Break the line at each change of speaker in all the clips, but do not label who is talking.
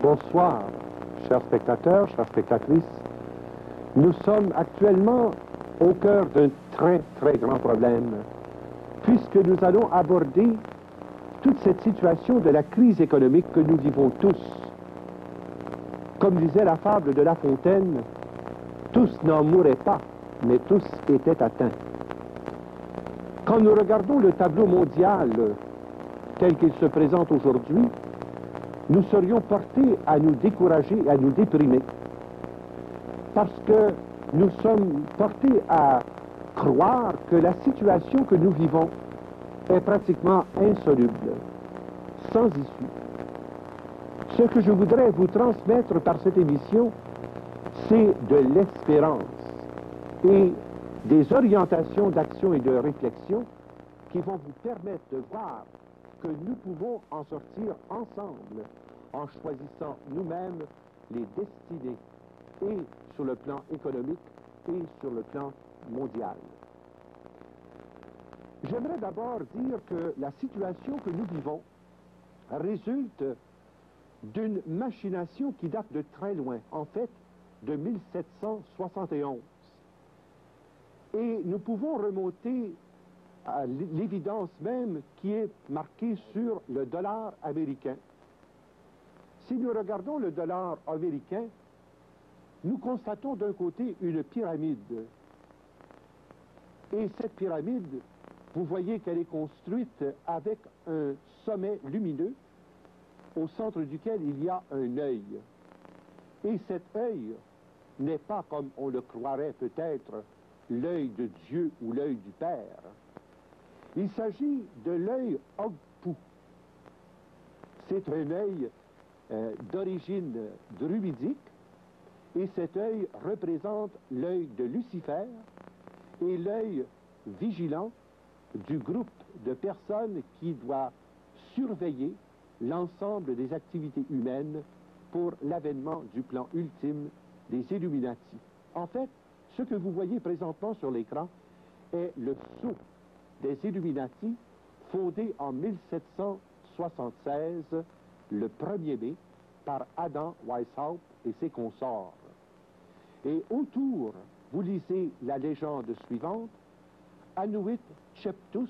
Bonsoir, chers spectateurs, chères spectatrices. Nous sommes actuellement au cœur d'un très, très grand problème, puisque nous allons aborder toute cette situation de la crise économique que nous vivons tous. Comme disait la fable de La Fontaine, tous n'en mouraient pas, mais tous étaient atteints. Quand nous regardons le tableau mondial tel qu'il se présente aujourd'hui, nous serions portés à nous décourager et à nous déprimer, parce que nous sommes portés à croire que la situation que nous vivons est pratiquement insoluble, sans issue. Ce que je voudrais vous transmettre par cette émission, c'est de l'espérance et des orientations d'action et de réflexion qui vont vous permettre de voir que nous pouvons en sortir ensemble en choisissant nous-mêmes les destinées et sur le plan économique et sur le plan mondial. J'aimerais d'abord dire que la situation que nous vivons résulte d'une machination qui date de très loin, en fait de 1771. Et nous pouvons remonter à l'évidence même qui est marquée sur le dollar américain. Si nous regardons le dollar américain, nous constatons d'un côté une pyramide. Et cette pyramide, vous voyez qu'elle est construite avec un sommet lumineux au centre duquel il y a un œil. Et cet œil n'est pas, comme on le croirait peut-être, l'œil de Dieu ou l'œil du Père. Il s'agit de l'œil Ogpou. C'est un œil d'origine druidique, et cet œil représente l'œil de Lucifer et l'œil vigilant du groupe de personnes qui doit surveiller l'ensemble des activités humaines pour l'avènement du plan ultime des Illuminati. En fait, ce que vous voyez présentement sur l'écran est le sceau des Illuminati, fondé en 1776, le 1er mai, par Adam Weishaupt et ses consorts. Et autour, vous lisez la légende suivante: Annuit Ceptus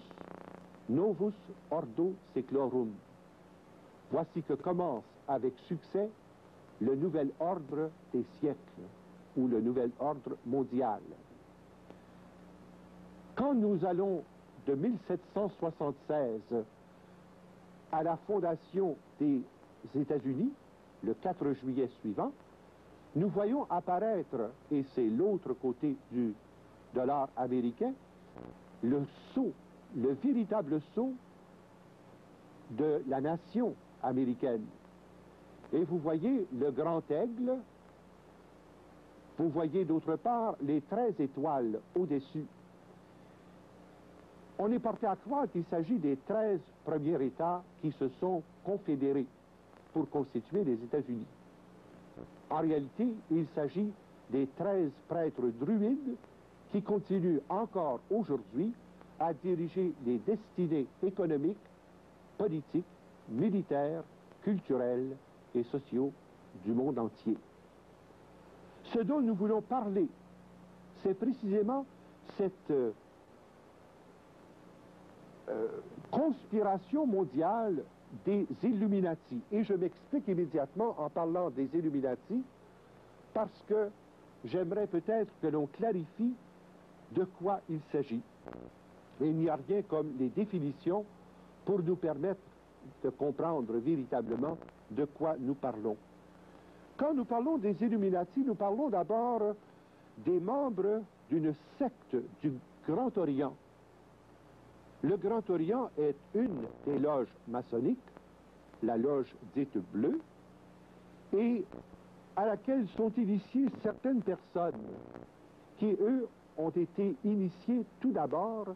Novus Ordo Seclorum. Voici que commence avec succès le nouvel ordre des siècles, ou le nouvel ordre mondial. Quand nous allons de 1776 à la fondation des États-Unis, le 4 juillet suivant, nous voyons apparaître, et c'est l'autre côté du dollar américain, le sceau, le véritable sceau de la nation américaine. Et vous voyez le grand aigle, vous voyez d'autre part les 13 étoiles au-dessus. On est porté à croire qu'il s'agit des 13 premiers États qui se sont confédérés pour constituer les États-Unis. En réalité, il s'agit des 13 prêtres druides qui continuent encore aujourd'hui à diriger les destinées économiques, politiques, militaires, culturels et sociaux du monde entier. Ce dont nous voulons parler, c'est précisément cette conspiration mondiale des Illuminati. Et je m'explique immédiatement en parlant des Illuminati, parce que j'aimerais peut-être que l'on clarifie de quoi il s'agit. Et il n'y a rien comme les définitions pour nous permettre de comprendre véritablement de quoi nous parlons. Quand nous parlons des Illuminati, nous parlons d'abord des membres d'une secte du Grand Orient. Le Grand Orient est une des loges maçonniques, la loge dite bleue, et à laquelle sont initiées certaines personnes qui, eux, ont été initiées tout d'abord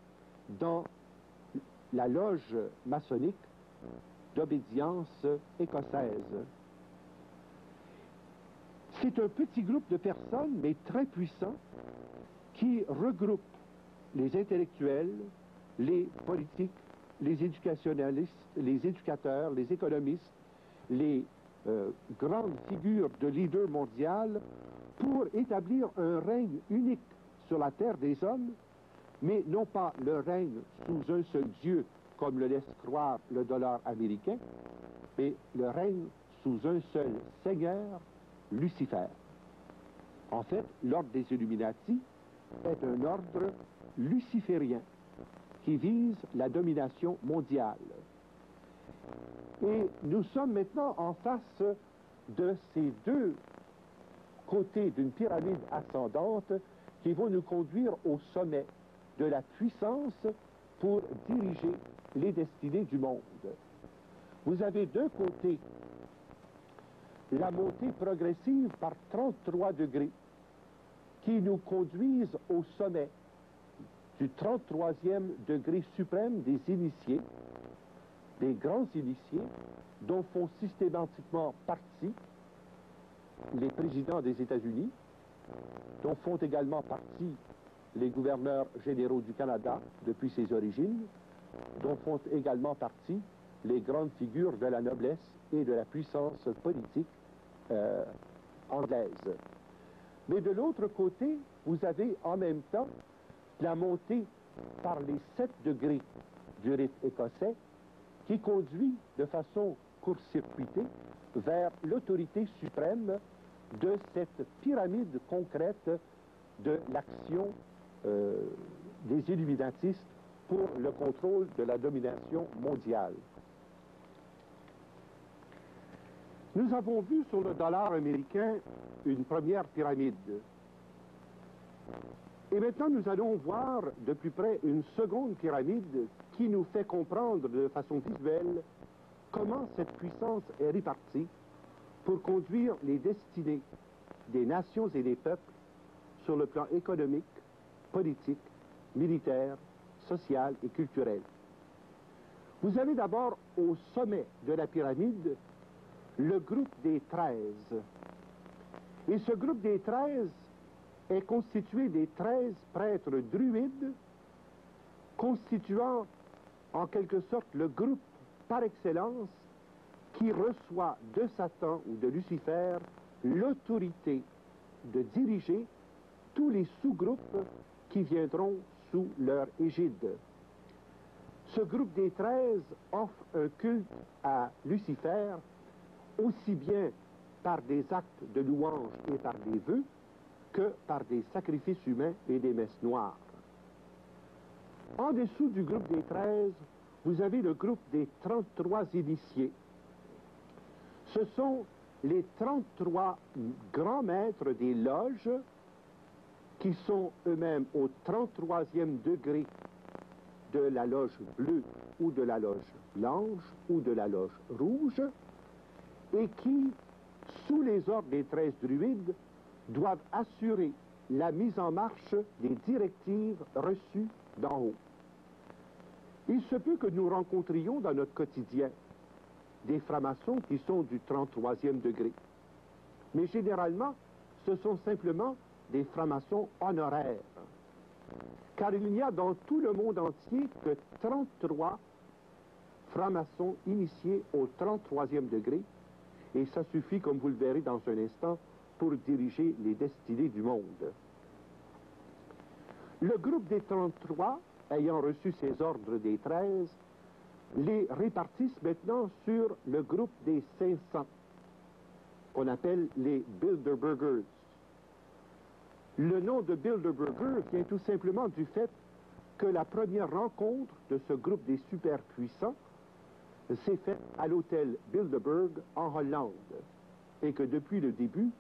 dans la loge maçonnique d'obédience écossaise. C'est un petit groupe de personnes, mais très puissant, qui regroupe les intellectuels, les politiques, les éducationalistes, les éducateurs, les économistes, les grandes figures de leader mondial pour établir un règne unique sur la terre des hommes, mais non pas le règne sous un seul Dieu, comme le laisse croire le dollar américain, mais le règne sous un seul Seigneur, Lucifer. En fait, l'ordre des Illuminati est un ordre luciférien qui vise la domination mondiale. Et nous sommes maintenant en face de ces deux côtés d'une pyramide ascendante qui vont nous conduire au sommet de la puissance pour diriger les destinées du monde. Vous avez d'un côté la montée progressive par 33 degrés qui nous conduisent au sommet du 33e degré suprême des initiés, des grands initiés, dont font systématiquement partie les présidents des États-Unis, dont font également partie les gouverneurs généraux du Canada depuis ses origines, dont font également partie les grandes figures de la noblesse et de la puissance politique anglaise. Mais de l'autre côté, vous avez en même temps la montée par les 7 degrés du rite écossais qui conduit de façon court-circuitée vers l'autorité suprême de cette pyramide concrète de l'action des illuminatistes pour le contrôle de la domination mondiale. Nous avons vu sur le dollar américain une première pyramide. Et maintenant, nous allons voir de plus près une seconde pyramide qui nous fait comprendre de façon visuelle comment cette puissance est répartie pour conduire les destinées des nations et des peuples sur le plan économique, politique, militaire, social et culturel. Vous avez d'abord au sommet de la pyramide le groupe des 13. Et ce groupe des 13 est constitué des 13 prêtres druides, constituant en quelque sorte le groupe par excellence qui reçoit de Satan ou de Lucifer l'autorité de diriger tous les sous-groupes qui viendront sous leur égide. Ce groupe des 13 offre un culte à Lucifer aussi bien par des actes de louange et par des vœux que par des sacrifices humains et des messes noires. En dessous du groupe des 13, vous avez le groupe des 33 initiés. Ce sont les 33 grands maîtres des loges qui sont eux-mêmes au 33e degré de la loge bleue ou de la loge blanche ou de la loge rouge et qui, sous les ordres des 13 druides, doivent assurer la mise en marche des directives reçues d'en haut. Il se peut que nous rencontrions dans notre quotidien des francs-maçons qui sont du 33e degré. Mais généralement, ce sont simplement des francs-maçons honoraires. Car il n'y a dans tout le monde entier que 33 francs-maçons initiés au 33e degré, et ça suffit, comme vous le verrez dans un instant, pour diriger les destinées du monde. Le groupe des 33, ayant reçu ces ordres des 13, les répartissent maintenant sur le groupe des 500, qu'on appelle les Bilderbergers. Le nom de Bilderberger vient tout simplement du fait que la première rencontre de ce groupe des superpuissants s'est faite à l'hôtel Bilderberg en Hollande, et que depuis le début,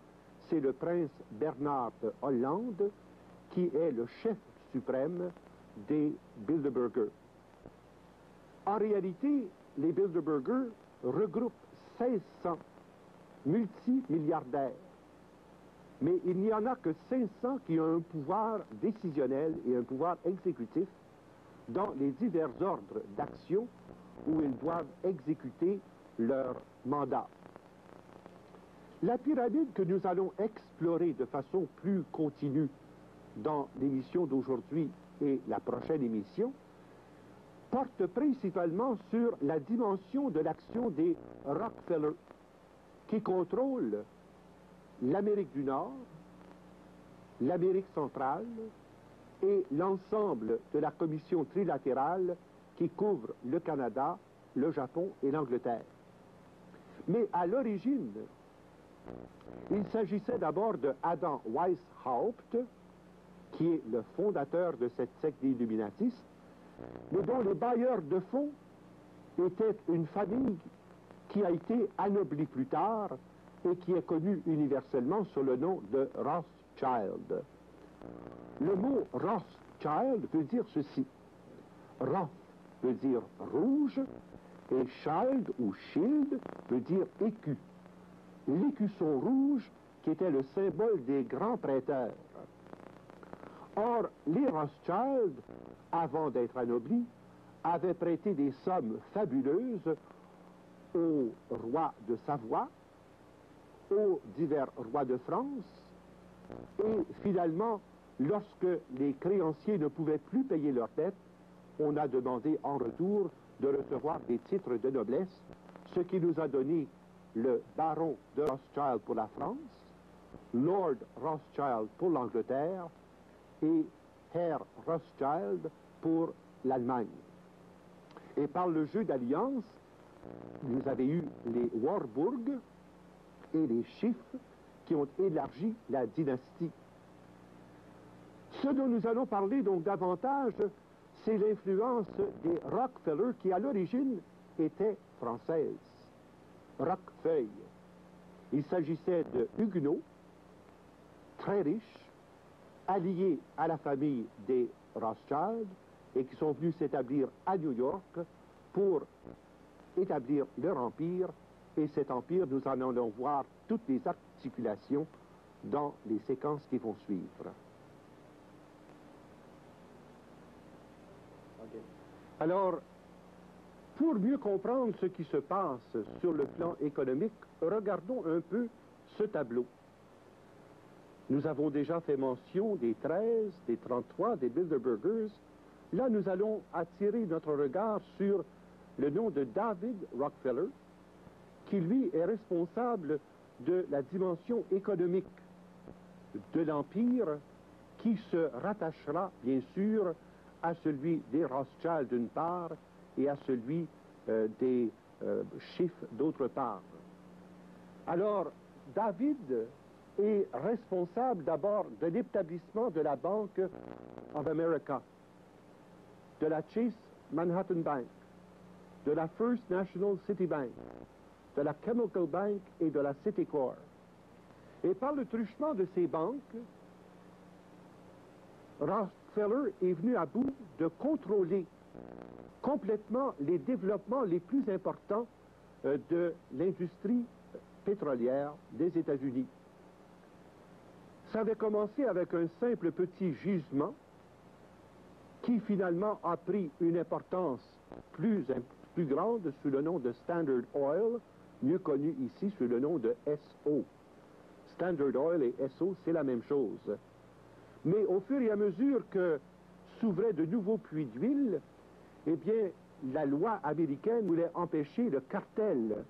c'est le prince Bernard de Hollande qui est le chef suprême des Bilderbergers. En réalité, les Bilderbergers regroupent 1600 multimilliardaires, mais il n'y en a que 500 qui ont un pouvoir décisionnel et un pouvoir exécutif dans les divers ordres d'action où ils doivent exécuter leur mandat. La pyramide que nous allons explorer de façon plus continue dans l'émission d'aujourd'hui et la prochaine émission porte principalement sur la dimension de l'action des Rockefeller, qui contrôle l'Amérique du Nord, l'Amérique centrale et l'ensemble de la commission trilatérale qui couvre le Canada, le Japon et l'Angleterre. Mais à l'origine, il s'agissait d'abord de Adam Weishaupt, qui est le fondateur de cette secte illuminatiste, mais dont les bailleurs de fonds étaient une famille qui a été anoblie plus tard et qui est connue universellement sous le nom de Rothschild. Le mot Rothschild veut dire ceci. Roth veut dire rouge et Child ou Shield veut dire écu. L'écusson rouge qui était le symbole des grands prêteurs. Or, les Rothschild, avant d'être anoblis, avaient prêté des sommes fabuleuses aux rois de Savoie, aux divers rois de France, et finalement, lorsque les créanciers ne pouvaient plus payer leurs dettes, on a demandé en retour de recevoir des titres de noblesse, ce qui nous a donné le baron de Rothschild pour la France, Lord Rothschild pour l'Angleterre et Herr Rothschild pour l'Allemagne. Et par le jeu d'alliance, vous avez eu les Warburg et les Schiff qui ont élargi la dynastie. Ce dont nous allons parler donc davantage, c'est l'influence des Rockefeller qui à l'origine étaient françaises. Roquefeuille. Il s'agissait de huguenots, très riches, alliés à la famille des Rothschild et qui sont venus s'établir à New York pour établir leur empire. Et cet empire, nous en allons voir toutes les articulations dans les séquences qui vont suivre. Okay. Alors, pour mieux comprendre ce qui se passe sur le plan économique, regardons un peu ce tableau. Nous avons déjà fait mention des 13, des 33, des Bilderbergers. Là, nous allons attirer notre regard sur le nom de David Rockefeller, qui lui est responsable de la dimension économique de l'Empire, qui se rattachera bien sûr à celui des Rothschild d'une part et à celui des Schiff d'autre part. Alors, David est responsable d'abord de l'établissement de la Bank of America, de la Chase Manhattan Bank, de la First National City Bank, de la Chemical Bank et de la Citicorp. Et par le truchement de ces banques, Rockefeller est venu à bout de contrôler complètement les développements les plus importants de l'industrie pétrolière des États-Unis. Ça avait commencé avec un simple petit gisement qui finalement a pris une importance plus grande sous le nom de Standard Oil, mieux connu ici sous le nom de SO. Standard Oil et SO, c'est la même chose. Mais au fur et à mesure que s'ouvraient de nouveaux puits d'huile, eh bien, la loi américaine voulait empêcher le cartel.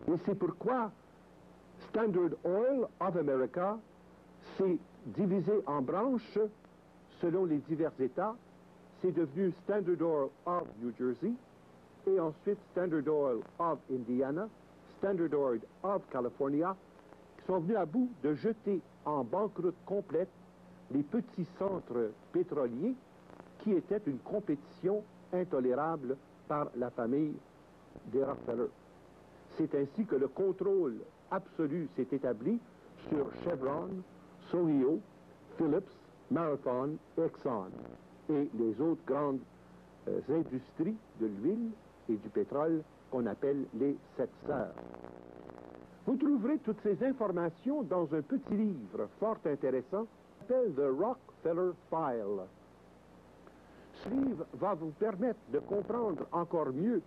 Et c'est pourquoi Standard Oil of America s'est divisé en branches selon les divers États. C'est devenu Standard Oil of New Jersey, et ensuite Standard Oil of Indiana, Standard Oil of California, qui sont venus à bout de jeter en banqueroute complète les petits centres pétroliers qui étaient une compétition intolérable par la famille des Rockefeller. C'est ainsi que le contrôle absolu s'est établi sur Chevron, Sohio, Phillips, Marathon, Exxon et les autres grandes industries de l'huile et du pétrole qu'on appelle les Sept Sœurs. Vous trouverez toutes ces informations dans un petit livre fort intéressant qui s'appelle The Rockefeller File. Ce livre va vous permettre de comprendre encore mieux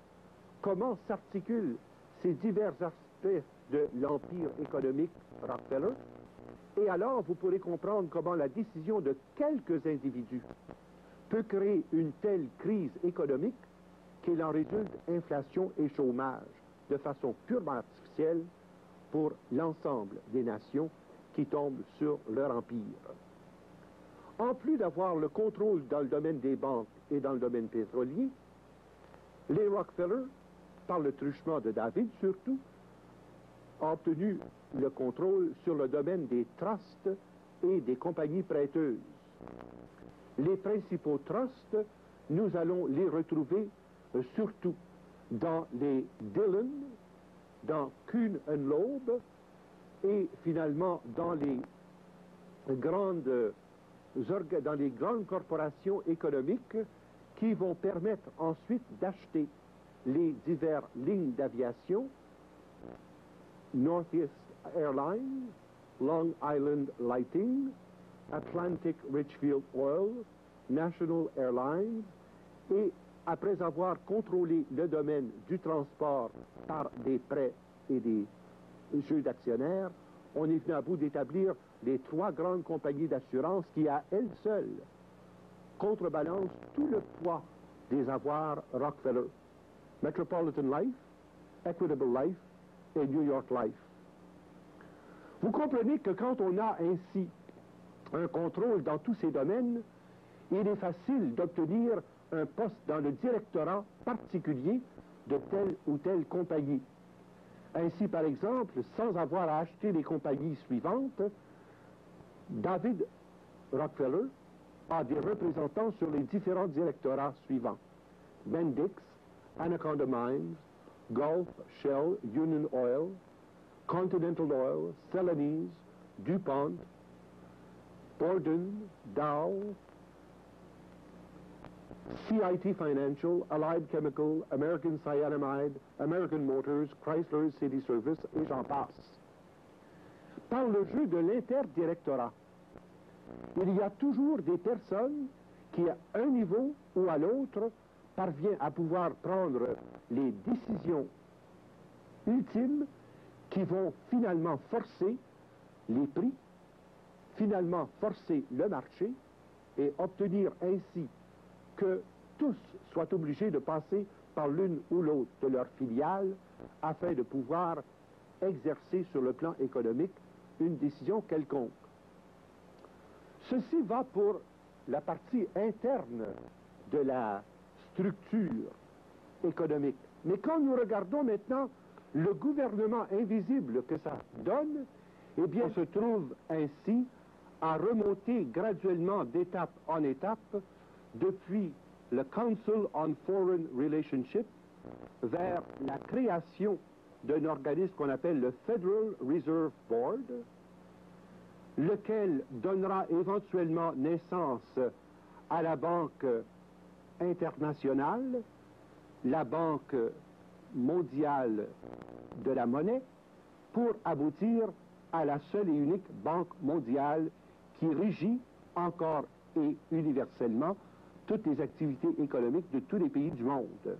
comment s'articulent ces divers aspects de l'empire économique Rockefeller, et alors vous pourrez comprendre comment la décision de quelques individus peut créer une telle crise économique qu'il en résulte inflation et chômage de façon purement artificielle pour l'ensemble des nations qui tombent sur leur empire. En plus d'avoir le contrôle dans le domaine des banques et dans le domaine pétrolier, les Rockefeller, par le truchement de David surtout, ont obtenu le contrôle sur le domaine des trusts et des compagnies prêteuses. Les principaux trusts, nous allons les retrouver surtout dans les Dillon, dans Kuhn & Loeb et finalement dans les grandes corporations économiques qui vont permettre ensuite d'acheter les diverses lignes d'aviation, Northeast Airlines, Long Island Lighting, Atlantic Richfield Oil, National Airlines, et après avoir contrôlé le domaine du transport par des prêts et des jeux d'actionnaires, on est venu à bout d'établir les 3 grandes compagnies d'assurance qui, à elles seules, contrebalancent tout le poids des avoirs Rockefeller. Metropolitan Life, Equitable Life et New York Life. Vous comprenez que quand on a ainsi un contrôle dans tous ces domaines, il est facile d'obtenir un poste dans le directorat particulier de telle ou telle compagnie. Ainsi, par exemple, sans avoir à acheter les compagnies suivantes, David Rockefeller a des représentants sur les différents directorats suivants. Bendix, Anaconda Mines, Gulf, Shell, Union Oil, Continental Oil, Celanese, DuPont, Borden, Dow, CIT Financial, Allied Chemical, American Cyanamide, American Motors, Chrysler City Service, et j'en passe. Par le jeu de l'interdirectorat, il y a toujours des personnes qui, à un niveau ou à l'autre, parviennent à pouvoir prendre les décisions ultimes qui vont finalement forcer les prix, finalement forcer le marché et obtenir ainsi que tous soient obligés de passer par l'une ou l'autre de leurs filiales afin de pouvoir exercer sur le plan économique une décision quelconque. Ceci va pour la partie interne de la structure économique. Mais quand nous regardons maintenant le gouvernement invisible que ça donne, eh bien, on se trouve ainsi à remonter graduellement d'étape en étape depuis le Council on Foreign Relationship vers la création d'un organisme qu'on appelle le Federal Reserve Board, lequel donnera éventuellement naissance à la Banque internationale, la Banque mondiale de la monnaie, pour aboutir à la seule et unique Banque mondiale qui régit encore et universellement toutes les activités économiques de tous les pays du monde.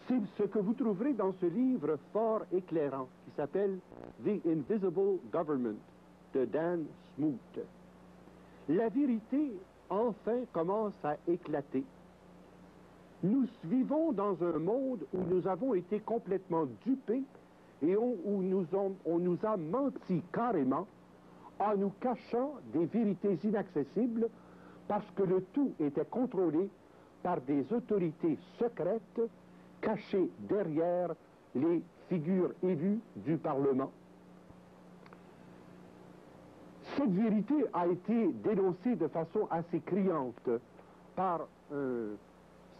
C'est ce que vous trouverez dans ce livre fort éclairant qui s'appelle The Invisible Government de Dan Smoot. La vérité, enfin, commence à éclater. Nous vivons dans un monde où nous avons été complètement dupés et où on nous a menti carrément en nous cachant des vérités inaccessibles parce que le tout était contrôlé par des autorités secrètes cachées derrière les figures élues du Parlement. Cette vérité a été dénoncée de façon assez criante par un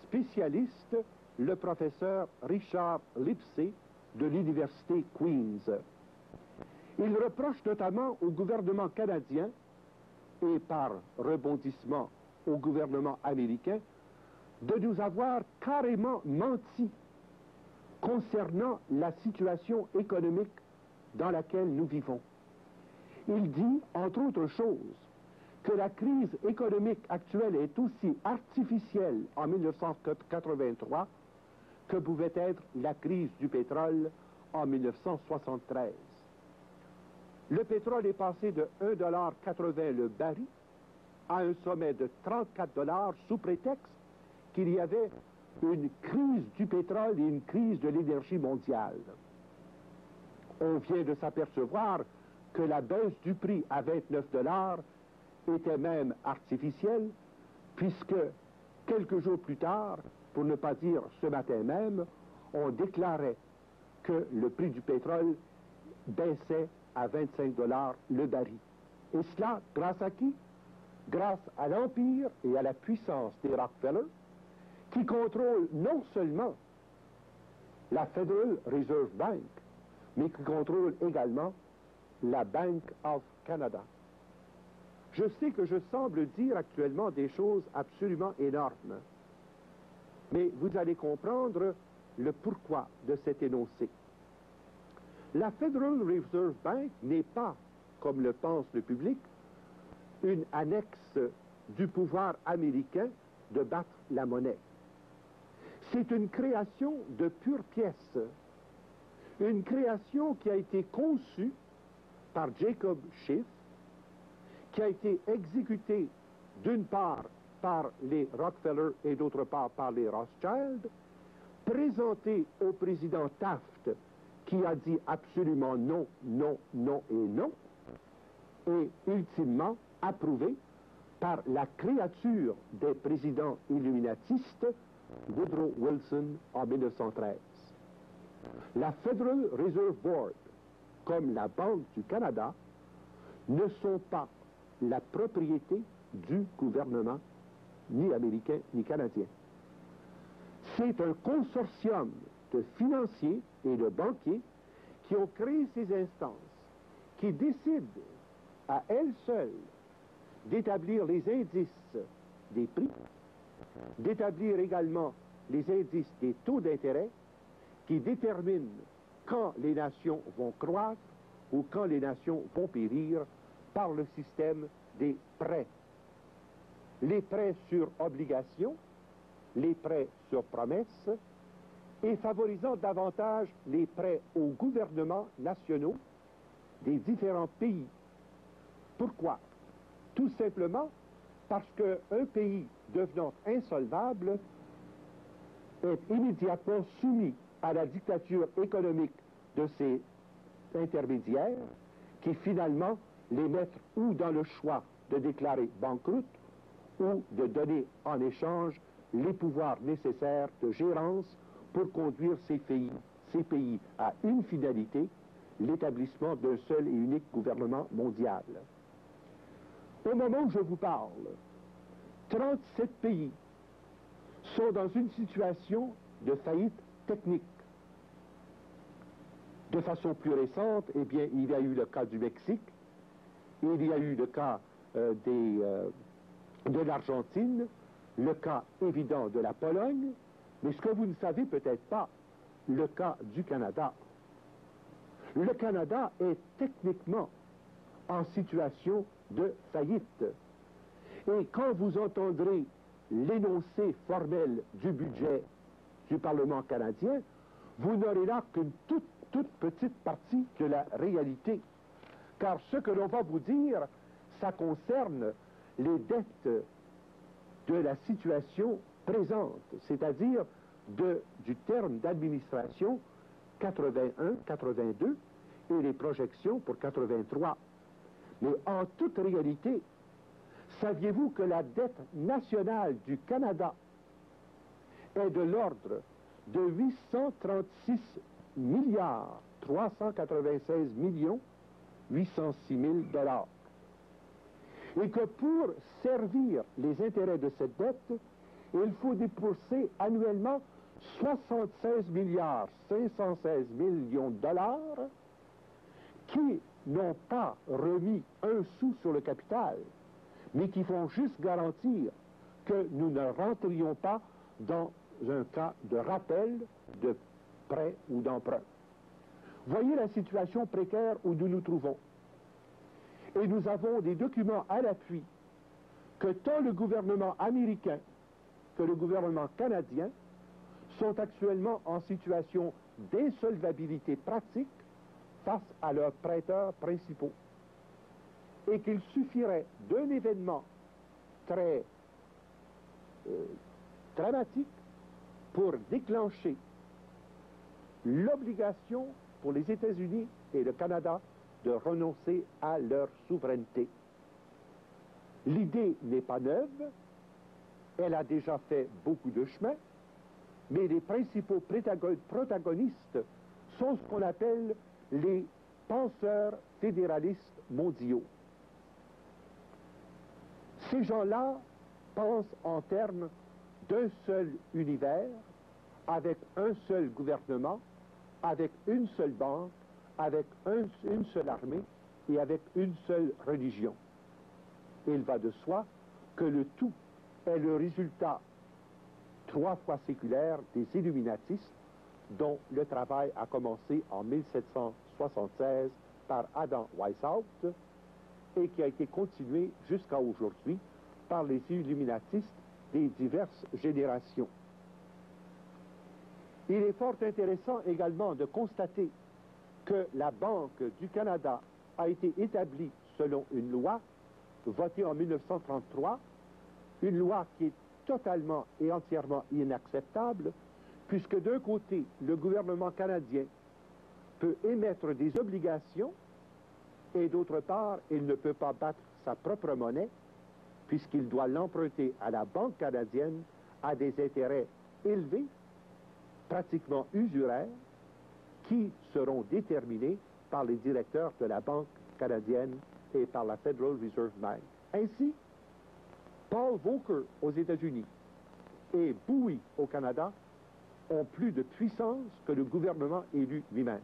spécialiste, le professeur Richard Lipsey de l'Université Queen's. Il reproche notamment au gouvernement canadien et par rebondissement au gouvernement américain de nous avoir carrément menti concernant la situation économique dans laquelle nous vivons. Il dit, entre autres choses, que la crise économique actuelle est aussi artificielle en 1983 que pouvait être la crise du pétrole en 1973. Le pétrole est passé de 1,80 $ le baril à un sommet de 34 $ sous prétexte qu'il y avait une crise du pétrole et une crise de l'énergie mondiale. On vient de s'apercevoir que la baisse du prix à 29 $ était même artificielle, puisque quelques jours plus tard, pour ne pas dire ce matin même, on déclarait que le prix du pétrole baissait à 25 $ le baril. Et cela, grâce à qui? Grâce à l'empire et à la puissance des Rockefeller, qui contrôlent non seulement la Federal Reserve Bank, mais qui contrôlent également la Bank of Canada. Je sais que je semble dire actuellement des choses absolument énormes, mais vous allez comprendre le pourquoi de cet énoncé. La Federal Reserve Bank n'est pas, comme le pense le public, une annexe du pouvoir américain de battre la monnaie. C'est une création de pure pièce, une création qui a été conçue par Jacob Schiff, qui a été exécutée d'une part par les Rockefeller et d'autre part par les Rothschild, présentée au président Taft, qui a dit absolument non, non, non et non, et ultimement approuvée par la créature des présidents illuminatistes, Woodrow Wilson, en 1913. La Federal Reserve Board, comme la Banque du Canada, ne sont pas la propriété du gouvernement, ni américain, ni canadien. C'est un consortium de financiers et de banquiers qui ont créé ces instances, qui décident à elles seules d'établir les indices des prix, d'établir également les indices des taux d'intérêt, qui déterminent quand les nations vont croître ou quand les nations vont périr par le système des prêts. Les prêts sur obligation, les prêts sur promesse, et favorisant davantage les prêts aux gouvernements nationaux des différents pays. Pourquoi? Tout simplement parce qu'un pays devenant insolvable est immédiatement soumis à la dictature économique de ses intermédiaires qui finalement les mettent ou dans le choix de déclarer banqueroute ou de donner en échange les pouvoirs nécessaires de gérance pour conduire ces pays à une finalité, l'établissement d'un seul et unique gouvernement mondial. Au moment où je vous parle, 37 pays sont dans une situation de faillite technique. De façon plus récente, eh bien, il y a eu le cas du Mexique, il y a eu le cas de l'Argentine, le cas évident de la Pologne, mais ce que vous ne savez peut-être pas, le cas du Canada. Le Canada est techniquement en situation de faillite. Et quand vous entendrez l'énoncé formel du budget du Parlement canadien, vous n'aurez là qu'une toute petite partie de la réalité. Car ce que l'on va vous dire, ça concerne les dettes de la situation présente, c'est-à-dire du terme d'administration 81-82 et les projections pour 83. Mais en toute réalité, saviez-vous que la dette nationale du Canada est de l'ordre de 836 milliards 396 millions 806 000 $. Et que pour servir les intérêts de cette dette, il faut débourser annuellement 76 milliards 516 millions de $ qui n'ont pas remis un sou sur le capital, mais qui font juste garantir que nous ne rentrions pas dans un cas de rappel de prêt ou d'emprunt. Voyez la situation précaire où nous nous trouvons. Et nous avons des documents à l'appui que tant le gouvernement américain que le gouvernement canadien sont actuellement en situation d'insolvabilité pratique face à leurs prêteurs principaux. Et qu'il suffirait d'un événement très dramatique pour déclencher l'obligation pour les États-Unis et le Canada de renoncer à leur souveraineté. L'idée n'est pas neuve, elle a déjà fait beaucoup de chemin, mais les principaux protagonistes sont ce qu'on appelle les penseurs fédéralistes mondiaux. Ces gens-là pensent en termes d'un seul univers, avec un seul gouvernement, avec une seule banque, avec une seule armée et avec une seule religion. Il va de soi que le tout est le résultat 3 fois séculaire des Illuminatistes, dont le travail a commencé en 1776 par Adam Weishaupt et qui a été continué jusqu'à aujourd'hui par les Illuminatistes des diverses générations. Il est fort intéressant également de constater que la Banque du Canada a été établie selon une loi votée en 1933, une loi qui est totalement et entièrement inacceptable, puisque d'un côté, le gouvernement canadien peut émettre des obligations et d'autre part, il ne peut pas battre sa propre monnaie, puisqu'il doit l'emprunter à la Banque canadienne à des intérêts élevés, pratiquement usuraires, qui seront déterminés par les directeurs de la Banque canadienne et par la Federal Reserve Bank. Ainsi, Paul Volcker aux États-Unis et Bowie au Canada ont plus de puissance que le gouvernement élu lui-même.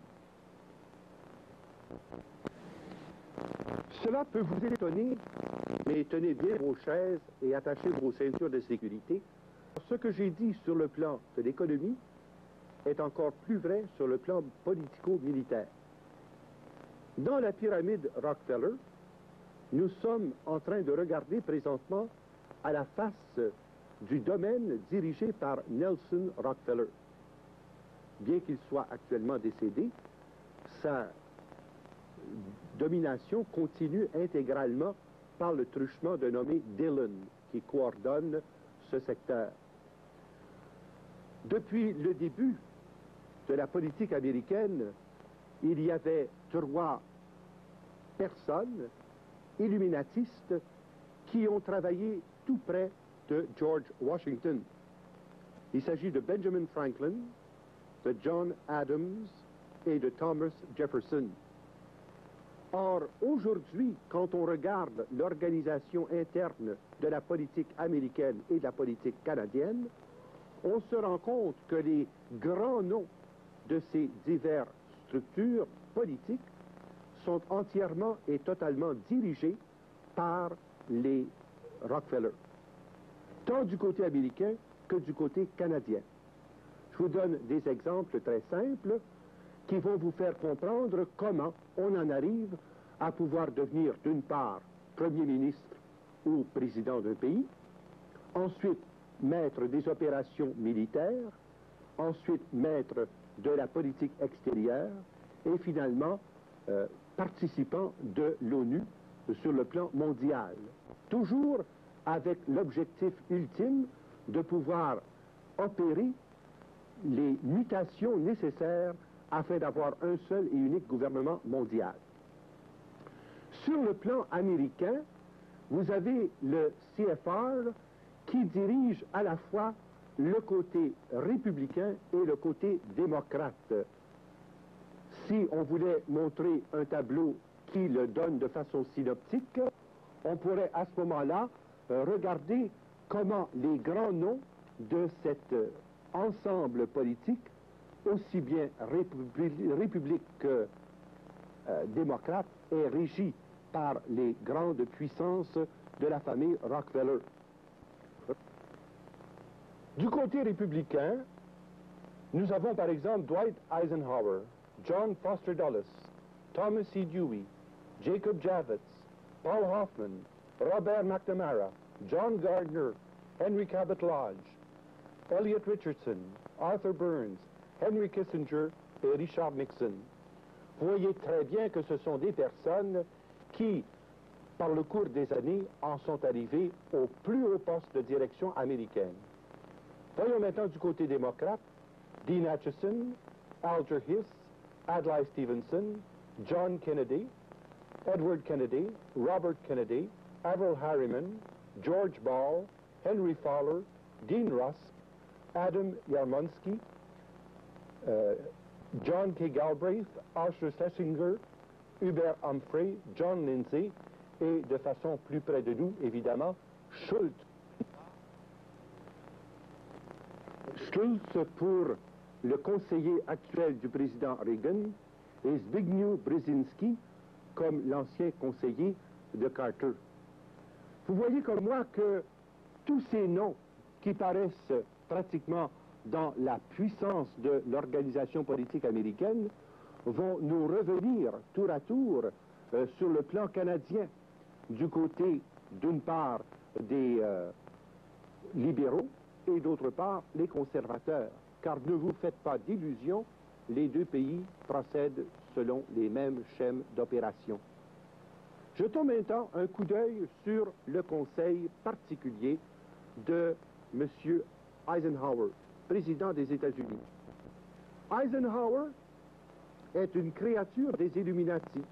Cela peut vous étonner, mais tenez bien vos chaises et attachez vos ceintures de sécurité. Ce que j'ai dit sur le plan de l'économie est encore plus vrai sur le plan politico-militaire. Dans la pyramide Rockefeller, nous sommes en train de regarder présentement à la face du domaine dirigé par Nelson Rockefeller. Bien qu'il soit actuellement décédé, sa domination continue intégralement par le truchement de nommé Dillon, qui coordonne ce secteur. Depuis le début de la politique américaine, il y avait 3 personnes illuminatistes qui ont travaillé tout près de George Washington. Il s'agit de Benjamin Franklin, de John Adams et de Thomas Jefferson. Or, aujourd'hui, quand on regarde l'organisation interne de la politique américaine et de la politique canadienne, on se rend compte que les grands noms de ces diverses structures politiques sont entièrement et totalement dirigés par les Rockefeller, tant du côté américain que du côté canadien. Je vous donne des exemples très simples qui vont vous faire comprendre comment on en arrive à pouvoir devenir d'une part Premier ministre ou président d'un pays, ensuite maître des opérations militaires, ensuite maître de la politique extérieure et finalement participant de l'ONU sur le plan mondial. Toujours avec l'objectif ultime de pouvoir opérer les mutations nécessaires afin d'avoir un seul et unique gouvernement mondial. Sur le plan américain, vous avez le CFR qui dirige à la fois le côté républicain et le côté démocrate. Si on voulait montrer un tableau qui le donne de façon synoptique, on pourrait à ce moment-là regarder comment les grands noms de cet ensemble politique, aussi bien république que démocrate, est régi par les grandes puissances de la famille Rockefeller. Du côté républicain, nous avons par exemple Dwight Eisenhower, John Foster Dulles, Thomas C. Dewey, Jacob Javits, Paul Hoffman, Robert McNamara, John Gardner, Henry Cabot Lodge, Elliot Richardson, Arthur Burns, Henry Kissinger et Richard Nixon. Vous voyez très bien que ce sont des personnes qui, par le cours des années, en sont arrivées au plus haut poste de direction américaine. Voyons maintenant du côté démocrate, Dean Acheson, Alger Hiss, Adlai Stevenson, John Kennedy, Edward Kennedy, Robert Kennedy, Averell Harriman, George Ball, Henry Fowler, Dean Rusk, Adam Yarmonsky, John K. Galbraith, Arthur Schlesinger, Hubert Humphrey, John Lindsay et de façon plus près de nous, évidemment, Schultz pour le conseiller actuel du président Reagan et Zbigniew Brzezinski comme l'ancien conseiller de Carter. Vous voyez comme moi que tous ces noms qui paraissent pratiquement dans la puissance de l'organisation politique américaine vont nous revenir tour à tour sur le plan canadien, du côté d'une part des libéraux et d'autre part les conservateurs. Car ne vous faites pas d'illusions, les deux pays procèdent selon les mêmes schèmes d'opération. Jetons maintenant un coup d'œil sur le conseil particulier de M. Eisenhower, président des États-Unis. Eisenhower est une créature des Illuminati.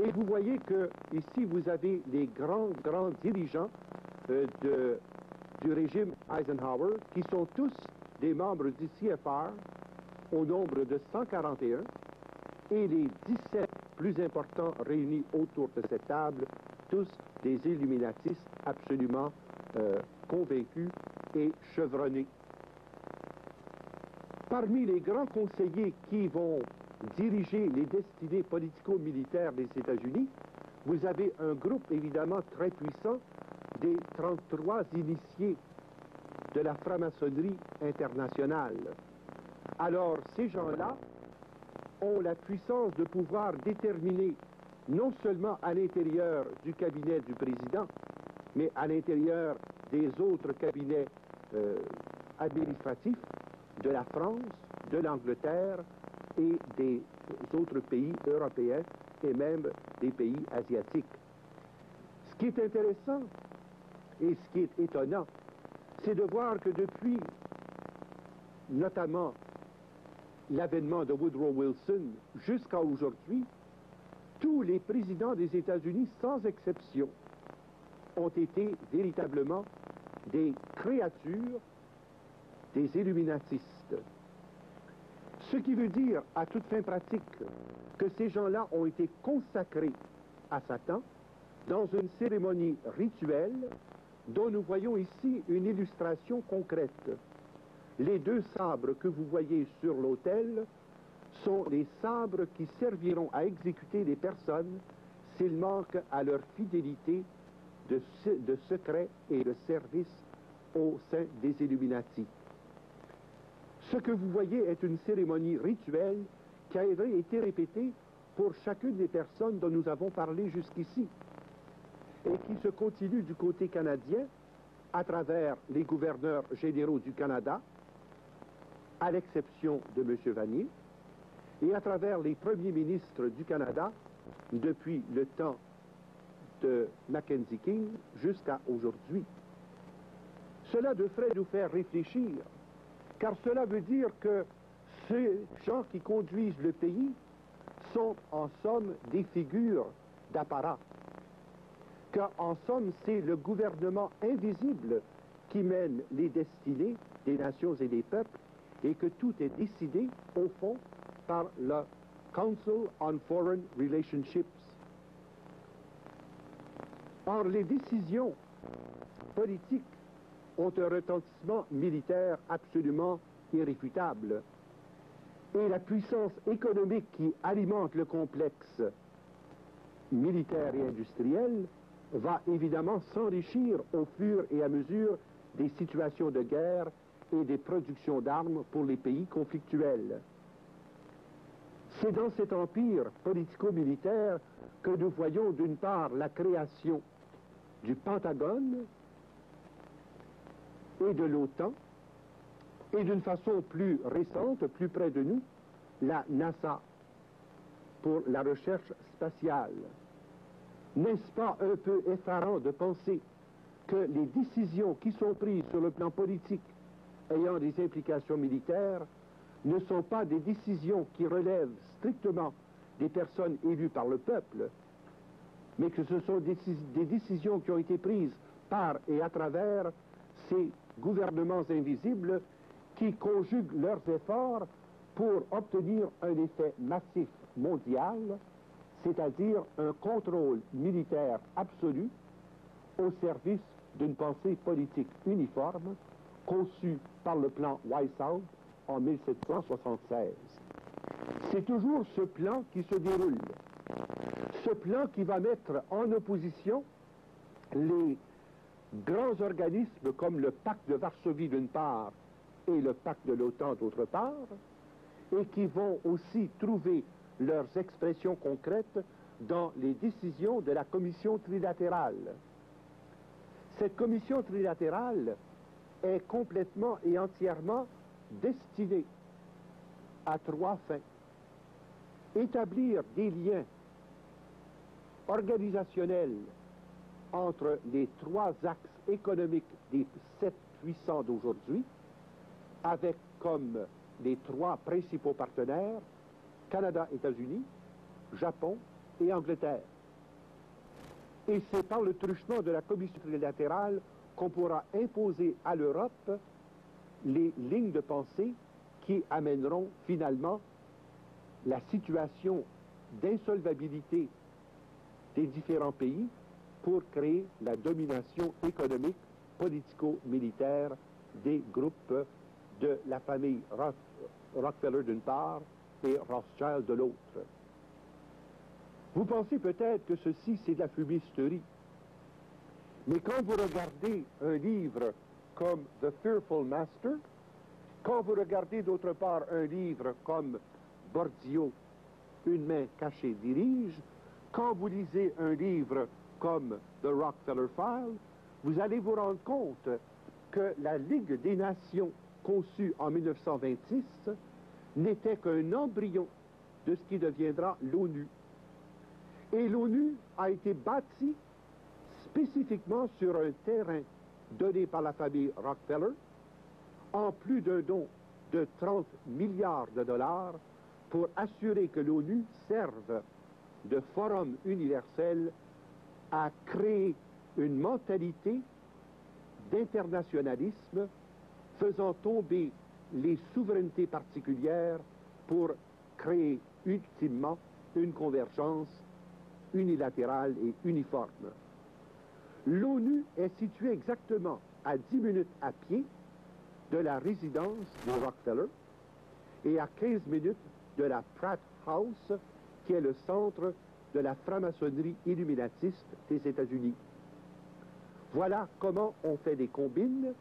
Et vous voyez que ici vous avez les grands dirigeants du régime Eisenhower qui sont tous des membres du CFR au nombre de 141 et les 17 plus importants réunis autour de cette table, tous des illuminatistes absolument convaincus et chevronnés. Parmi les grands conseillers qui vont diriger les destinées politico-militaires des États-Unis, vous avez un groupe évidemment très puissant des 33 initiés de la franc-maçonnerie internationale. Alors, ces gens-là ont la puissance de pouvoir déterminer, non seulement à l'intérieur du cabinet du président, mais à l'intérieur des autres cabinets administratifs de la France, de l'Angleterre et des autres pays européens et même des pays asiatiques. Ce qui est intéressant et ce qui est étonnant, c'est de voir que depuis, notamment, l'avènement de Woodrow Wilson jusqu'à aujourd'hui, tous les présidents des États-Unis, sans exception, ont été véritablement des créatures des illuminatistes. Ce qui veut dire, à toute fin pratique, que ces gens-là ont été consacrés à Satan dans une cérémonie rituelle dont nous voyons ici une illustration concrète. Les deux sabres que vous voyez sur l'autel sont les sabres qui serviront à exécuter les personnes s'ils manquent à leur fidélité de secret et de service au sein des Illuminati. Ce que vous voyez est une cérémonie rituelle qui a été répétée pour chacune des personnes dont nous avons parlé jusqu'ici et qui se continue du côté canadien à travers les gouverneurs généraux du Canada, à l'exception de M. Vanier, et à travers les premiers ministres du Canada depuis le temps de Mackenzie King jusqu'à aujourd'hui. Cela devrait nous faire réfléchir, car cela veut dire que ces gens qui conduisent le pays sont en somme des figures d'apparat, qu'en somme c'est le gouvernement invisible qui mène les destinées des nations et des peuples et que tout est décidé au fond par le Council on Foreign Relationships. Or, les décisions politiques ont un retentissement militaire absolument irréfutable. Et la puissance économique qui alimente le complexe militaire et industriel va évidemment s'enrichir au fur et à mesure des situations de guerre et des productions d'armes pour les pays conflictuels. C'est dans cet empire politico-militaire que nous voyons d'une part la création du Pentagone et de l'OTAN, et d'une façon plus récente, plus près de nous, la NASA pour la recherche spatiale. N'est-ce pas un peu effarant de penser que les décisions qui sont prises sur le plan politique ayant des implications militaires ne sont pas des décisions qui relèvent strictement des personnes élues par le peuple, mais que ce sont des décisions qui ont été prises par et à travers ces gouvernements invisibles qui conjuguent leurs efforts pour obtenir un effet massif mondial, c'est-à-dire un contrôle militaire absolu au service d'une pensée politique uniforme conçue par le plan Weishaupt en 1776. C'est toujours ce plan qui se déroule. Ce plan qui va mettre en opposition les grands organismes comme le pacte de Varsovie d'une part et le pacte de l'OTAN d'autre part, et qui vont aussi trouver leurs expressions concrètes dans les décisions de la commission trilatérale. Cette commission trilatérale est complètement et entièrement destinée à trois fins. Établir des liens organisationnels entre les trois axes économiques des 7 puissants d'aujourd'hui, avec comme les trois principaux partenaires Canada, États-Unis, Japon et Angleterre. Et c'est par le truchement de la commission trilatérale qu'on pourra imposer à l'Europe les lignes de pensée qui amèneront finalement la situation d'insolvabilité des différents pays pour créer la domination économique, politico-militaire des groupes de la famille Rockefeller d'une part et Rothschild de l'autre. Vous pensez peut-être que ceci c'est de la fumisterie, mais quand vous regardez un livre comme The Fearful Master, quand vous regardez d'autre part un livre comme Bordio, Une main cachée dirige, quand vous lisez un livre comme The Rockefeller Files, vous allez vous rendre compte que la Ligue des Nations conçue en 1926 n'était qu'un embryon de ce qui deviendra l'ONU. Et l'ONU a été bâtie spécifiquement sur un terrain donné par la famille Rockefeller, en plus d'un don de 30 milliards de dollars pour assurer que l'ONU serve de forum universel à créer une mentalité d'internationalisme faisant tomber les souverainetés particulières pour créer ultimement une convergence unilatérale et uniforme. L'ONU est située exactement à 10 minutes à pied de la résidence de Rockefeller et à 15 minutes de la Pratt House, qui est le centre de la franc-maçonnerie illuminatiste des États-Unis. Voilà comment on fait des combines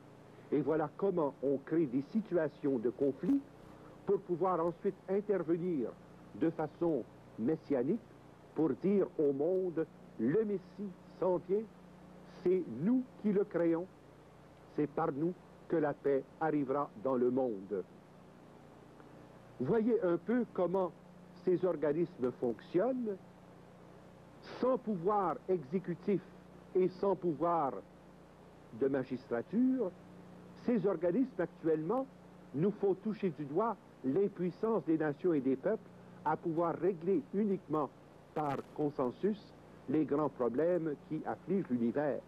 et voilà comment on crée des situations de conflit pour pouvoir ensuite intervenir de façon messianique pour dire au monde, le Messie s'en vient, c'est nous qui le créons, c'est par nous que la paix arrivera dans le monde. Voyez un peu comment ces organismes fonctionnent, sans pouvoir exécutif et sans pouvoir de magistrature. Ces organismes actuellement nous font toucher du doigt l'impuissance des nations et des peuples à pouvoir régler uniquement par consensus les grands problèmes qui affligent l'univers.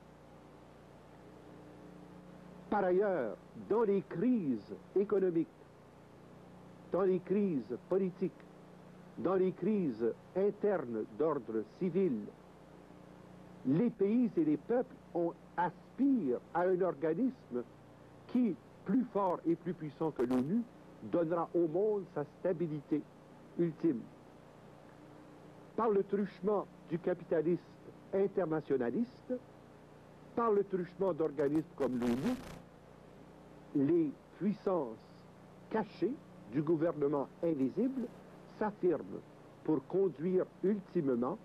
Par ailleurs, dans les crises économiques, dans les crises politiques, dans les crises internes d'ordre civil, les pays et les peuples aspirent à un organisme qui, plus fort et plus puissant que l'ONU, donnera au monde sa stabilité ultime. Par le truchement du capitalisme internationaliste, par le truchement d'organismes comme l'ONU, les puissances cachées du gouvernement invisible s'affirment pour conduire ultimement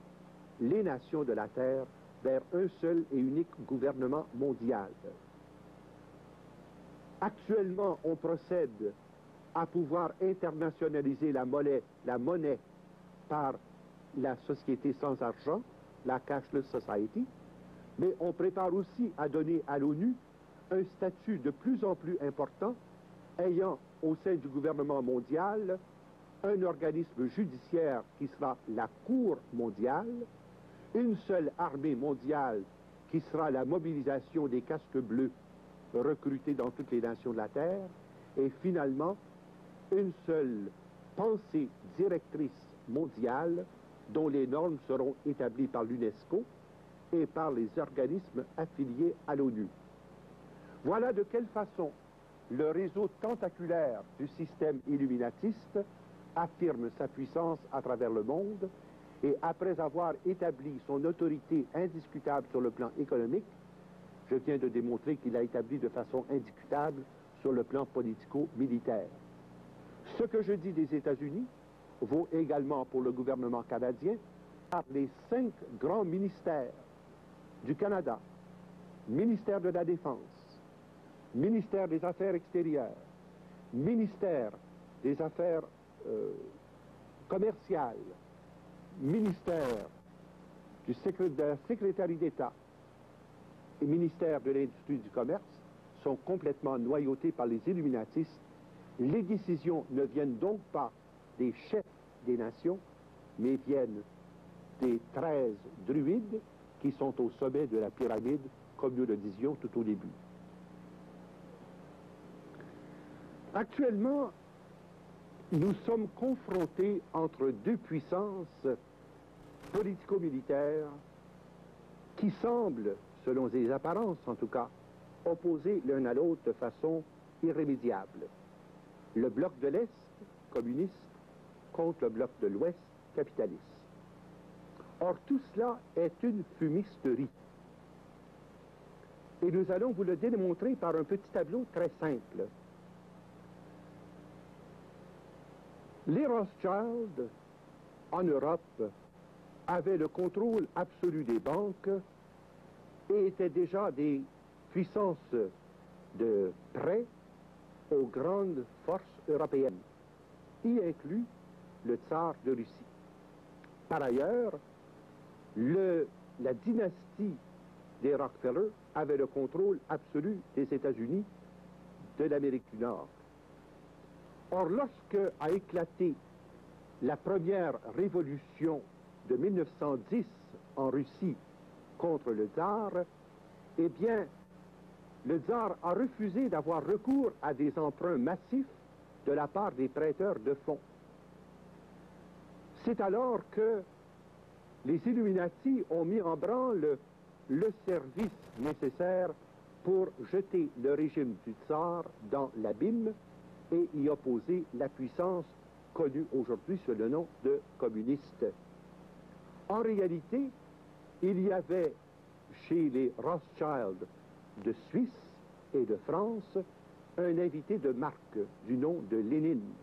les nations de la Terre vers un seul et unique gouvernement mondial. Actuellement, on procède à pouvoir internationaliser la monnaie par la société sans argent, la Cashless Society, mais on prépare aussi à donner à l'ONU un statut de plus en plus important, ayant au sein du gouvernement mondial un organisme judiciaire qui sera la Cour mondiale, une seule armée mondiale qui sera la mobilisation des casques bleus recrutés dans toutes les nations de la Terre, et finalement, une seule pensée directrice mondiale dont les normes seront établies par l'UNESCO et par les organismes affiliés à l'ONU. Voilà de quelle façon le réseau tentaculaire du système illuminatiste affirme sa puissance à travers le monde, et après avoir établi son autorité indiscutable sur le plan économique, je viens de démontrer qu'il l'a établi de façon indiscutable sur le plan politico-militaire. Ce que je dis des États-Unis vaut également pour le gouvernement canadien, par les 5 grands ministères du Canada: ministère de la Défense, ministère des Affaires extérieures, ministère des Affaires commerciales, ministère de la Secrétaire d'État et ministère de l'Industrie du Commerce sont complètement noyautés par les illuminatistes. Les décisions ne viennent donc pas des chefs des nations, mais viennent des 13 druides qui sont au sommet de la pyramide, comme nous le disions tout au début. Actuellement, nous sommes confrontés entre deux puissances politico-militaires qui semblent, selon les apparences en tout cas, opposés l'un à l'autre de façon irrémédiable. Le bloc de l'Est, communiste, contre le bloc de l'Ouest, capitaliste. Or, tout cela est une fumisterie. Et nous allons vous le démontrer par un petit tableau très simple. Les Rothschild, en Europe, avaient le contrôle absolu des banques et étaient déjà des puissances de prêt aux grandes forces européennes, y inclus le tsar de Russie. Par ailleurs, la dynastie des Rockefeller avait le contrôle absolu des États-Unis, de l'Amérique du Nord. Or, lorsque a éclaté la première révolution de 1910 en Russie contre le tsar, eh bien, le tsar a refusé d'avoir recours à des emprunts massifs de la part des prêteurs de fonds. C'est alors que les Illuminati ont mis en branle le service nécessaire pour jeter le régime du tsar dans l'abîme et y opposer la puissance connue aujourd'hui sous le nom de communiste. En réalité, il y avait chez les Rothschild de Suisse et de France un invité de marque du nom de Lénine,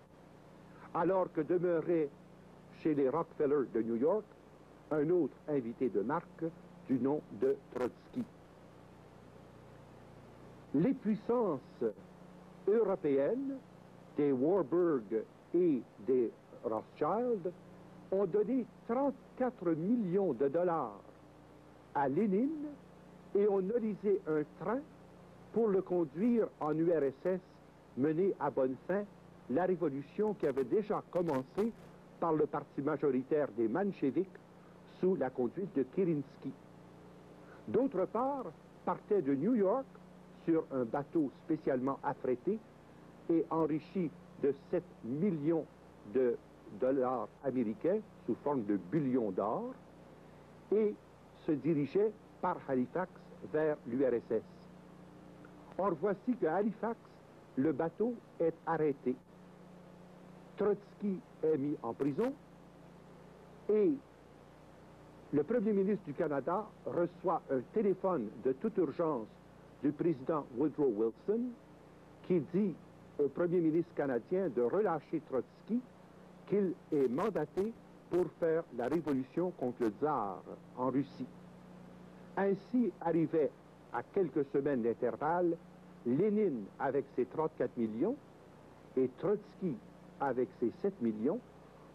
alors que demeurait chez les Rockefeller de New York un autre invité de marque du nom de Trotsky. Les puissances européennes des Warburg et des Rothschild ont donné 34 millions de dollars à Lénine et ont nolisé un train pour le conduire en URSS, mener à bonne fin la révolution qui avait déjà commencé par le parti majoritaire des Mencheviks sous la conduite de Kerensky. D'autre part, partait de New York sur un bateau spécialement affrété et enrichi de 7 millions de dollars américains sous forme de bullion d'or et se dirigeait par Halifax vers l'URSS. Or, voici qu'à Halifax, le bateau est arrêté. Trotsky est mis en prison et le Premier ministre du Canada reçoit un téléphone de toute urgence du président Woodrow Wilson qui dit au Premier ministre canadien de relâcher Trotsky, qu'il est mandaté pour faire la révolution contre le tsar en Russie. Ainsi arrivait à quelques semaines d'intervalle Lénine avec ses 34 millions et Trotsky avec ses 7 millions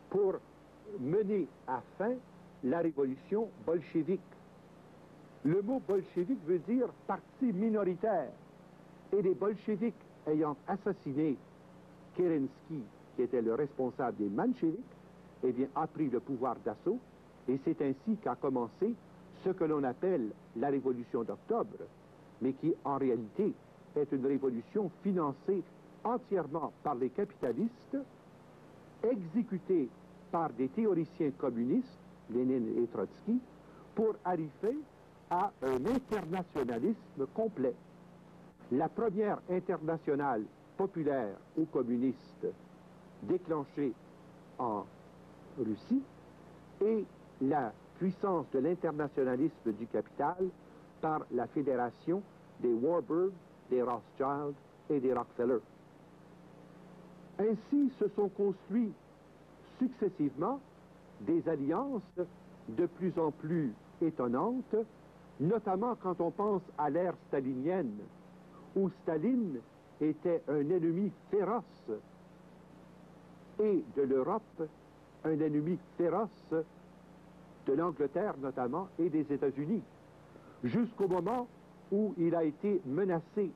pour mener à fin la révolution bolchevique. Le mot bolchevique veut dire parti minoritaire et les bolcheviques ayant assassiné Kerensky qui était le responsable des mencheviks, eh bien, a pris le pouvoir d'assaut, et c'est ainsi qu'a commencé ce que l'on appelle la révolution d'octobre, mais qui en réalité est une révolution financée entièrement par les capitalistes, exécutée par des théoriciens communistes, Lénine et Trotsky, pour arriver à un internationalisme complet. La première internationale populaire ou communiste déclenchée en Russie et la puissance de l'internationalisme du capital par la fédération des Warburg, des Rothschild et des Rockefeller. Ainsi se sont construits successivement des alliances de plus en plus étonnantes, notamment quand on pense à l'ère stalinienne, où Staline était un ennemi féroce, et de l'Europe, un ennemi féroce de l'Angleterre notamment et des États-Unis, jusqu'au moment où il a été menacé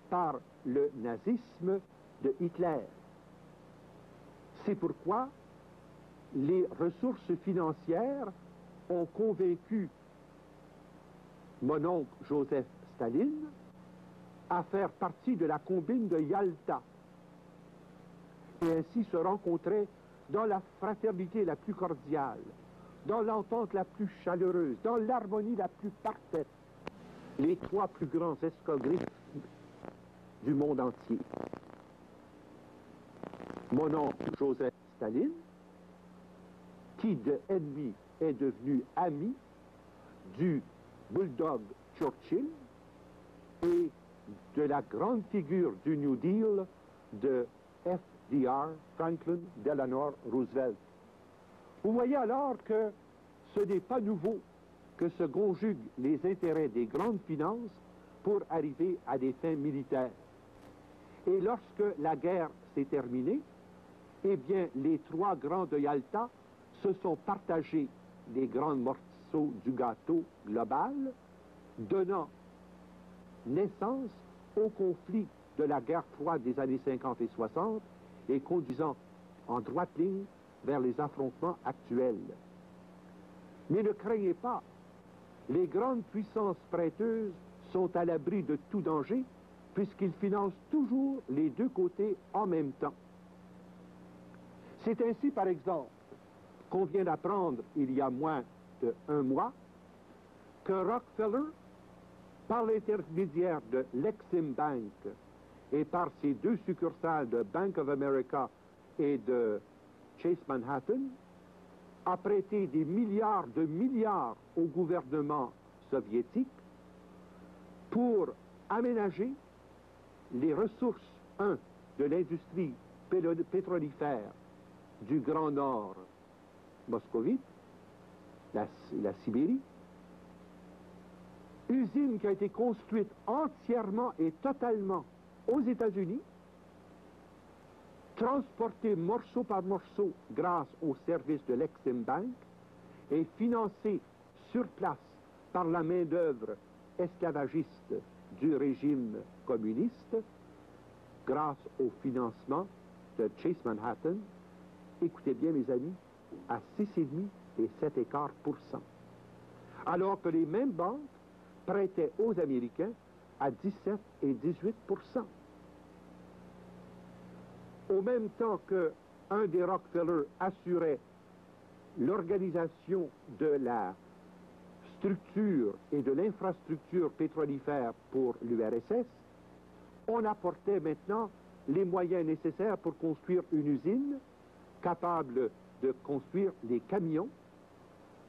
par le nazisme de Hitler. C'est pourquoi les ressources financières ont convaincu mon oncle Joseph Staline à faire partie de la combine de Yalta et ainsi se rencontrer dans la fraternité la plus cordiale, dans l'entente la plus chaleureuse, dans l'harmonie la plus parfaite, les trois plus grands escogrifes du monde entier. Mon oncle Joseph Staline, qui de ennemi est devenu ami du bulldog Churchill et de la grande figure du New Deal de FDR, Franklin Delano Roosevelt. Vous voyez alors que ce n'est pas nouveau que se conjuguent les intérêts des grandes finances pour arriver à des fins militaires. Et lorsque la guerre s'est terminée, eh bien, les trois grands de Yalta se sont partagés les grands morceaux du gâteau global, donnant naissance au conflit de la guerre froide des années 50 et 60 et conduisant en droite ligne vers les affrontements actuels. Mais ne craignez pas, les grandes puissances prêteuses sont à l'abri de tout danger puisqu'ils financent toujours les deux côtés en même temps. C'est ainsi, par exemple, qu'on vient d'apprendre il y a moins d'1 mois que Rockefeller, par l'intermédiaire de l'Exim Bank et par ses deux succursales de Bank of America et de Chase Manhattan, a prêté des milliards de milliards au gouvernement soviétique pour aménager les ressources, de l'industrie pétrolifère du Grand Nord moscovite, la Sibérie, usine qui a été construite entièrement et totalement aux États-Unis, transportée morceau par morceau grâce au service de l'Exim Bank et financée sur place par la main-d'œuvre esclavagiste du régime communiste grâce au financement de Chase Manhattan, écoutez bien mes amis, à 6,5 et 7,25%. Alors que les mêmes banques prêtaient aux Américains à 17 et 18%. Au même temps qu'un des Rockefeller assurait l'organisation de la structure et de l'infrastructure pétrolifère pour l'URSS, on apportait maintenant les moyens nécessaires pour construire une usine capable de construire les camions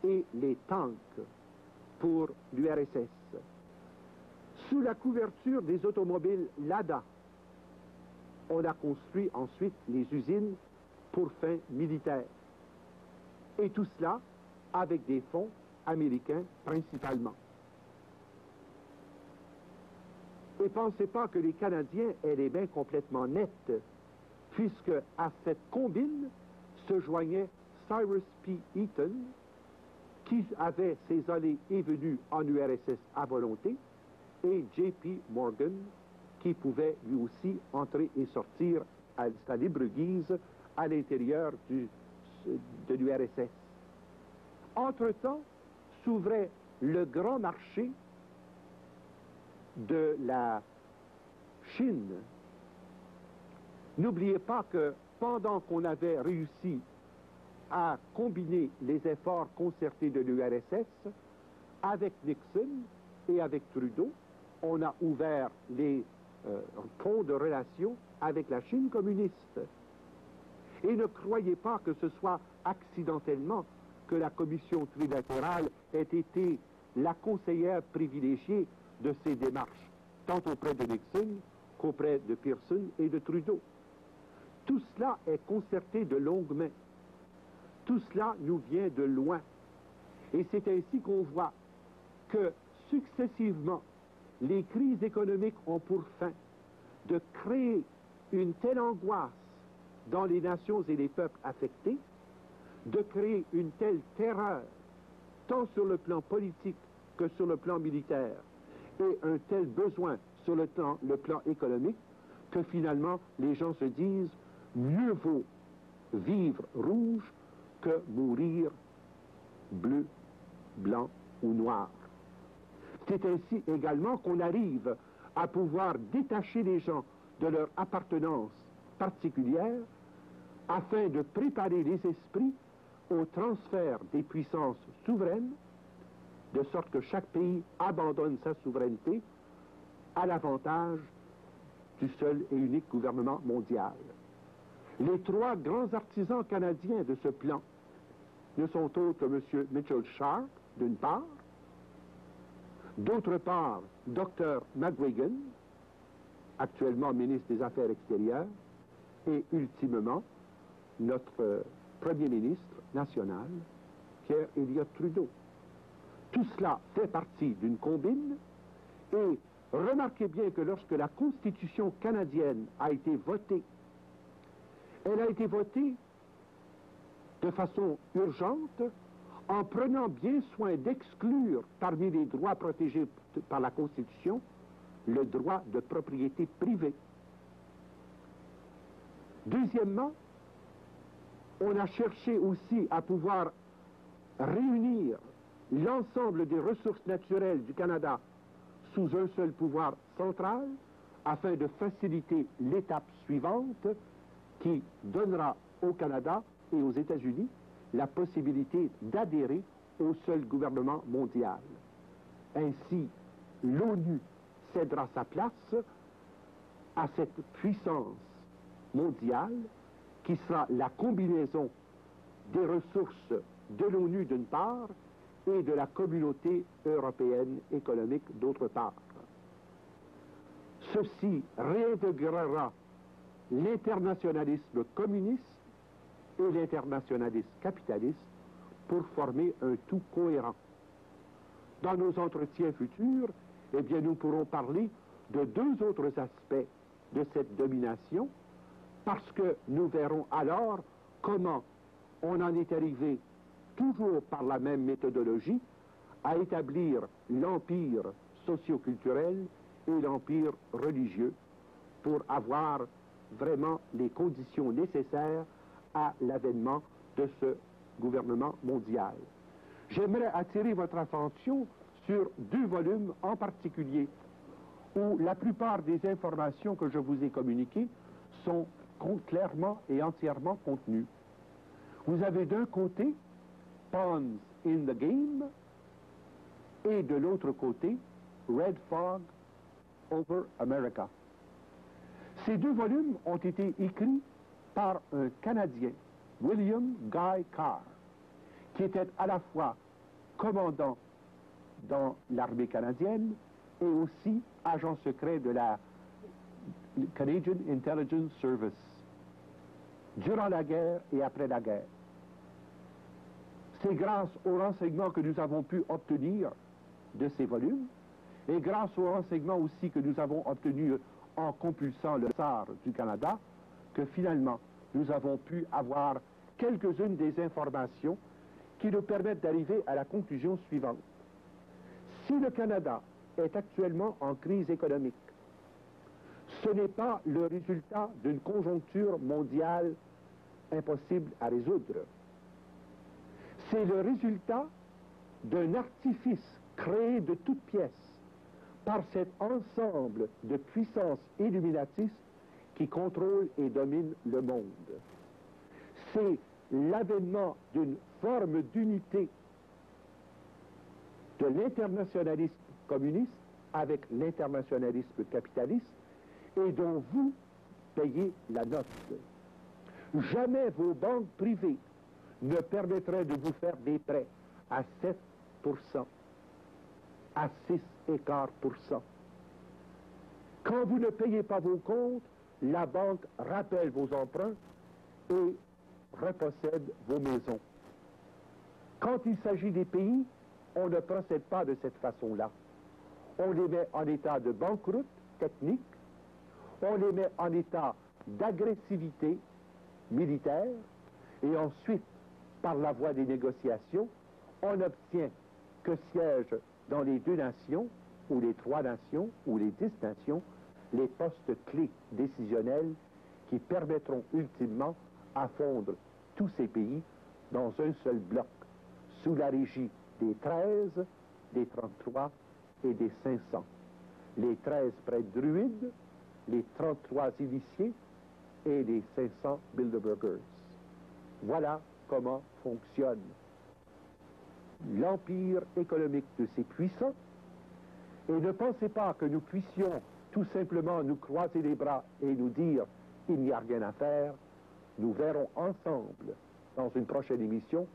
et les tanks pour l'URSS. Sous la couverture des automobiles Lada, on a construit ensuite les usines pour fins militaires. Et tout cela avec des fonds américains principalement. Et pensez pas que les Canadiens aient les mains complètement nettes, puisque à cette combine se joignait Cyrus P. Eaton, qui avait ses allées et venues en URSS à volonté, et J.P. Morgan, qui pouvait lui aussi entrer et sortir à sa libre guise à l'intérieur de l'URSS. Entre-temps, s'ouvrait le grand marché de la Chine. N'oubliez pas que pendant qu'on avait réussi à combiner les efforts concertés de l'URSS, avec Nixon et avec Trudeau, on a ouvert les ponts de relations avec la Chine communiste. Et ne croyez pas que ce soit accidentellement que la commission trilatérale ait été la conseillère privilégiée de ces démarches, tant auprès de Nixon qu'auprès de Pearson et de Trudeau. Tout cela est concerté de longue main. Tout cela nous vient de loin. Et c'est ainsi qu'on voit que successivement, les crises économiques ont pour fin de créer une telle angoisse dans les nations et les peuples affectés, de créer une telle terreur, tant sur le plan politique que sur le plan militaire, et un tel besoin sur le plan économique, que finalement les gens se disent mieux vaut vivre rouge que mourir bleu, blanc ou noir. C'est ainsi également qu'on arrive à pouvoir détacher les gens de leur appartenance particulière afin de préparer les esprits au transfert des puissances souveraines, de sorte que chaque pays abandonne sa souveraineté à l'avantage du seul et unique gouvernement mondial. Les trois grands artisans canadiens de ce plan ne sont autres que M. Mitchell Sharp, d'une part, d'autre part, Dr. McGuigan, actuellement ministre des Affaires extérieures, et ultimement, notre Premier ministre national, Pierre Elliott Trudeau. Tout cela fait partie d'une combine, et remarquez bien que lorsque la Constitution canadienne a été votée, elle a été votée de façon urgente, en prenant bien soin d'exclure parmi les droits protégés par la Constitution le droit de propriété privée. Deuxièmement, on a cherché aussi à pouvoir réunir l'ensemble des ressources naturelles du Canada sous un seul pouvoir central afin de faciliter l'étape suivante qui donnera au Canada et aux États-Unis la possibilité d'adhérer au seul gouvernement mondial. Ainsi, l'ONU cédera sa place à cette puissance mondiale qui sera la combinaison des ressources de l'ONU d'une part et de la communauté européenne économique d'autre part. Ceci réintégrera l'internationalisme communiste et l'internationalisme capitaliste pour former un tout cohérent. Dans nos entretiens futurs, eh bien, nous pourrons parler de deux autres aspects de cette domination, parce que nous verrons alors comment on en est arrivé, toujours par la même méthodologie, à établir l'empire socio-culturel et l'empire religieux pour avoir vraiment les conditions nécessaires à l'avènement de ce gouvernement mondial. J'aimerais attirer votre attention sur deux volumes en particulier, où la plupart des informations que je vous ai communiquées sont clairement et entièrement contenues. Vous avez d'un côté Pawns in the Game et de l'autre côté Red Fog over America. Ces deux volumes ont été écrits par un Canadien, William Guy Carr, qui était à la fois commandant dans l'armée canadienne et aussi agent secret de la Canadian Intelligence Service, durant la guerre et après la guerre. C'est grâce aux renseignements que nous avons pu obtenir de ces volumes, et grâce aux renseignements aussi que nous avons obtenus en compulsant le SAR du Canada, que finalement nous avons pu avoir quelques-unes des informations qui nous permettent d'arriver à la conclusion suivante. Si le Canada est actuellement en crise économique, ce n'est pas le résultat d'une conjoncture mondiale impossible à résoudre. C'est le résultat d'un artifice créé de toutes pièces par cet ensemble de puissances illuminatistes qui contrôlent et dominent le monde. C'est l'avènement d'une forme d'unité de l'internationalisme communiste avec l'internationalisme capitaliste et dont vous payez la note. Jamais vos banques privées ne permettraient de vous faire des prêts à 7%, à 6,25%. Quand vous ne payez pas vos comptes, la banque rappelle vos emprunts et repossède vos maisons. Quand il s'agit des pays, on ne procède pas de cette façon-là. On les met en état de banqueroute technique, on les met en état d'agressivité militaire, et ensuite, par la voie des négociations, on obtient que siègent dans les 2 nations, ou les 3 nations, ou les 10 nations, les postes clés décisionnels qui permettront ultimement à fondre tous ces pays dans un seul bloc, sous la régie des 13, des 33 et des 500. Les 13 prêtres druides, les 33 initiés et les 500 Bilderbergers. Voilà comment fonctionne l'empire économique de ces puissants. Et ne pensez pas que nous puissions tout simplement nous croiser les bras et nous dire « il n'y a rien à faire ». Nous verrons ensemble, dans une prochaine émission,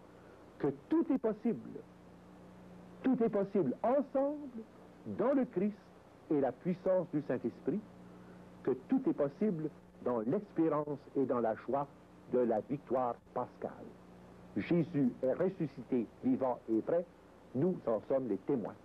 que tout est possible. Tout est possible ensemble, dans le Christ et la puissance du Saint-Esprit, que tout est possible dans l'espérance et dans la joie de la victoire pascale. Jésus est ressuscité, vivant et vrai, nous en sommes les témoins.